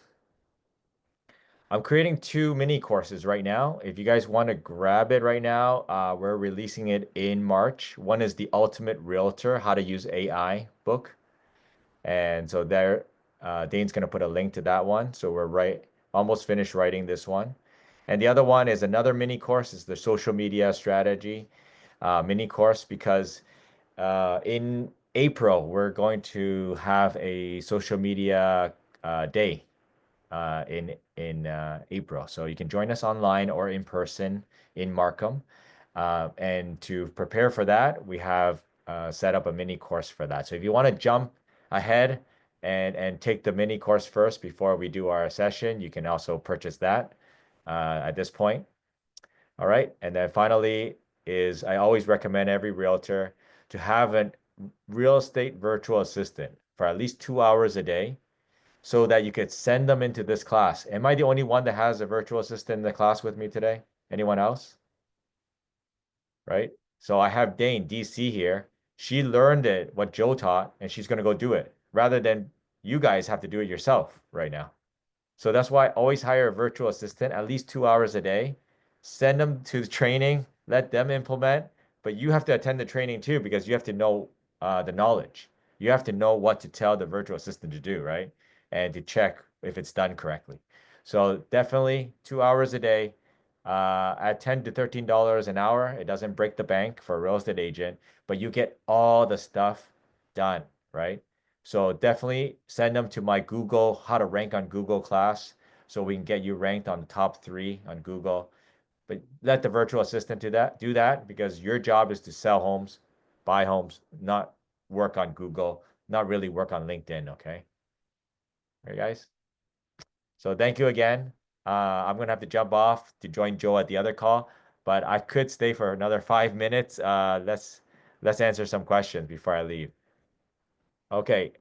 I'm creating 2 mini courses right now. If you guys want to grab it right now, we're releasing it in March. One is the Ultimate Realtor, How to Use AI book. And so there, Dane's gonna put a link to that one. So we're almost finished writing this one. And the other one is another mini course, is the social media strategy mini course, because in April, we're going to have a social media day in April. So you can join us online or in person in Markham. And to prepare for that, we have set up a mini course for that. So if you want to jump ahead and take the mini course first before we do our session, you can also purchase that at this point. All right. And then finally is I always recommend every realtor to have a real estate virtual assistant for at least 2 hours a day so that you could send them into this class. Am I the only one that has a virtual assistant in the class with me today? Anyone else? Right? So I have Dane, DC here. She learned it, what Joe taught, and she's going to go do it rather than you guys have to do it yourself right now. So that's why I always hire a virtual assistant at least 2 hours a day. Send them to the training, let them implement, but you have to attend the training too because you have to know the knowledge. You have to know what to tell the virtual assistant to do, right? And to check if it's done correctly. So definitely 2 hours a day at $10 to $13 an hour. It doesn't break the bank for a real estate agent, but you get all the stuff done, right? So definitely send them to my Google, how to rank on Google class, so we can get you ranked on the top 3 on Google. But let the virtual assistant do that because your job is to sell homes, buy homes, not work on Google, not really work on LinkedIn, okay? All right, guys? So thank you again. I'm gonna have to jump off to join Joe at the other call, but I could stay for another 5 minutes. Let's answer some questions before I leave. Okay,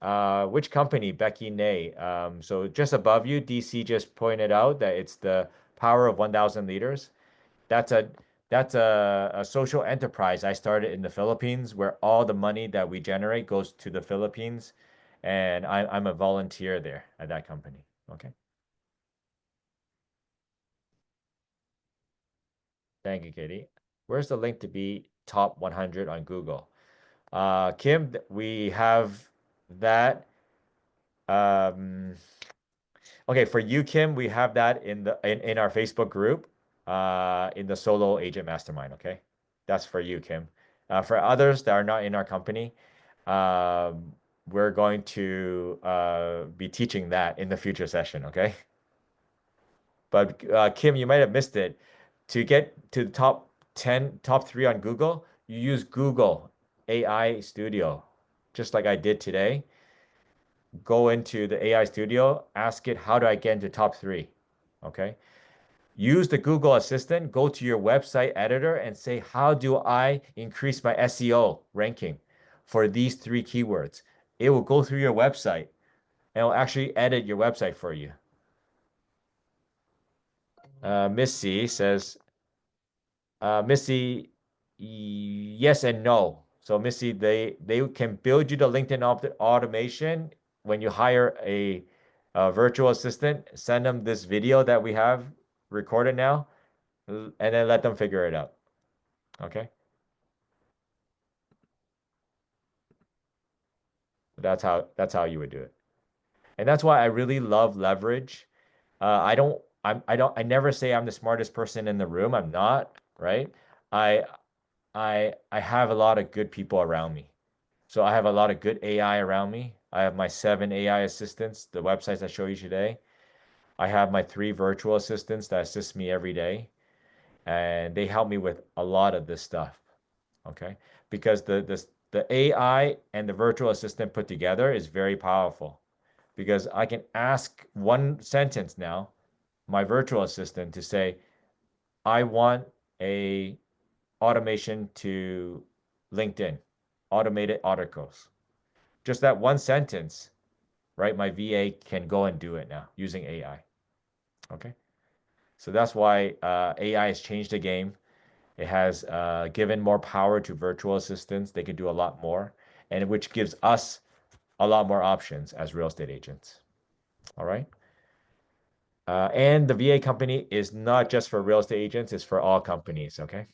which company, Becky Nay? So just above you, DC just pointed out that it's the Power of 1,000 Leaders. That's a social enterprise I started in the Philippines where all the money that we generate goes to the Philippines, and I'm a volunteer there at that company. Okay. Thank you, Katie. Where's the link to be top 100 on Google? Kim, we have that. Okay, for you, Kim, we have that in our Facebook group, in the Solo Agent Mastermind. Okay, that's for you, Kim. For others that are not in our company, we're going to be teaching that in the future session. Okay, but Kim, you might have missed it. To get to the top 10, top 3 on Google, you use Google AI Studio, just like I did today. Go into the AI Studio, ask it, how do I get into top 3? Okay. Use the Google Assistant, go to your website editor and say, how do I increase my SEO ranking for these 3 keywords? It will go through your website and it'll actually edit your website for you. Missy says, Missy, yes and no. So Missy, they can build you the LinkedIn automation when you hire a virtual assistant. Send them this video that we have recorded now, and then let them figure it out. Okay. That's how you would do it, and that's why I really love leverage. I never say I'm the smartest person in the room. I'm not, right? I have a lot of good people around me. So I have a lot of good AI around me. I have my 7 AI assistants, the websites I show you today. I have my 3 virtual assistants that assist me every day. And they help me with a lot of this stuff. Okay. Because the AI and the virtual assistant put together is very powerful. Because I can ask one sentence now, my virtual assistant, to say, I want a automation to LinkedIn, automated articles. Just that one sentence, right? My VA can go and do it now using AI. Okay. So that's why AI has changed the game. It has given more power to virtual assistants. They can do a lot more, and which gives us a lot more options as real estate agents. All right. And the VA company is not just for real estate agents, it's for all companies. Okay.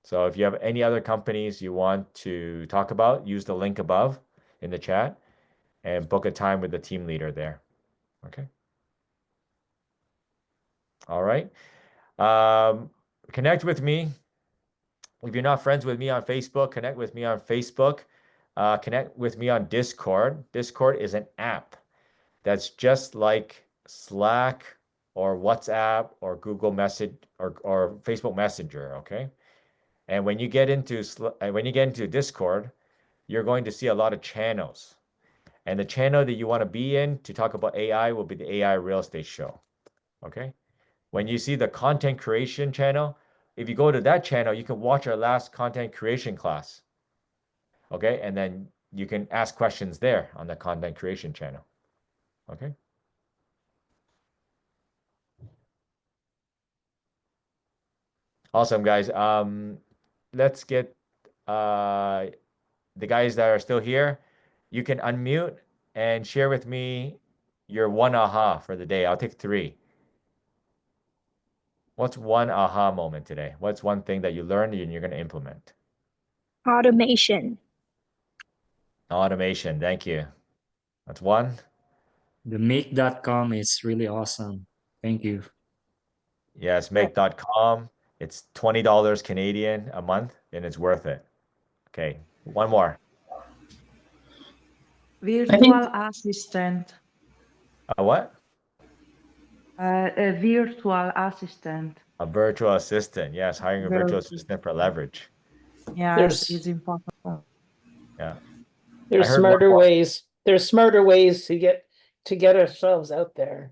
So if you have any other companies you want to talk about, use the link above in the chat, and book a time with the team leader there. Okay. All right. Connect with me. If you're not friends with me on Facebook, connect with me on Facebook. Connect with me on Discord. Discord is an app that's just like Slack or WhatsApp or Google Message or Facebook Messenger, okay? And when you get into Discord, you're going to see a lot of channels. And the channel that you want to be in to talk about AI will be the AI Real Estate Show, okay? When you see the content creation channel, if you go to that channel, you can watch our last content creation class, okay? And then you can ask questions there on the content creation channel, okay? Awesome, guys. Let's get the guys that are still here. You can unmute and share with me your one aha for the day. I'll take 3. What's one aha moment today? What's one thing that you learned and you're going to implement? Automation. Automation. Thank you. That's one. The make.com is really awesome. Thank you. Yes, make.com. It's $20 Canadian a month and it's worth it. Okay, one more. Virtual assistant. A what? A virtual assistant. A virtual assistant. Yes, hiring a virtual assistant for leverage. Yes, it's important. Yeah. There's I heard smarter one more. ways. There's smarter ways to get ourselves out there.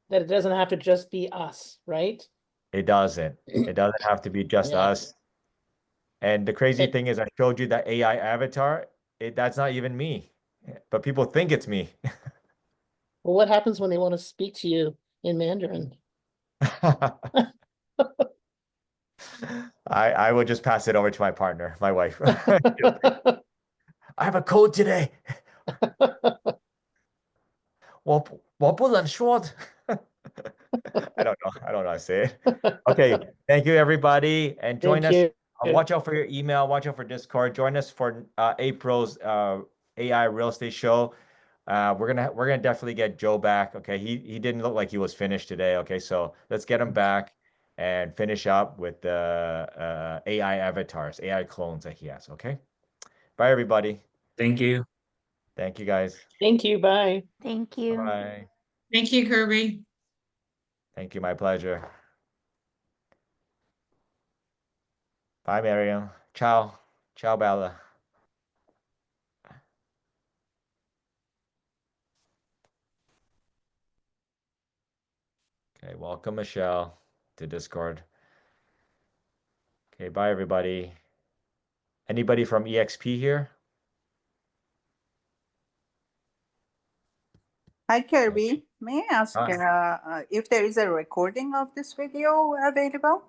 That it doesn't have to just be us, right? It doesn't. It doesn't have to be just Yeah. us. And the crazy thing is I showed you that AI avatar. That's not even me. But people think it's me. Well, what happens when they want to speak to you in Mandarin? I will just pass it over to my partner, my wife. I have a code today. 我不能说 I don't know how to say it. Okay, thank you everybody, and join Thank us. you. Watch out for your email. Watch out for Discord. Join us for April's AI Real Estate Show. We're gonna definitely get Joe back. Okay, he didn't look like he was finished today. Okay, so let's get him back and finish up with the AI avatars, AI clones that he has. Okay, bye everybody. Thank you. Thank you guys. Thank you. Bye. Thank you. Bye. Thank you, Kirby. Thank you. My pleasure. Bye, Miriam. Ciao. Ciao, Bella. Okay, welcome, Michelle, to Discord. Okay, bye, everybody. Anybody from EXP here? Hi, Kirby. May I ask Hi. if there is a recording of this video available?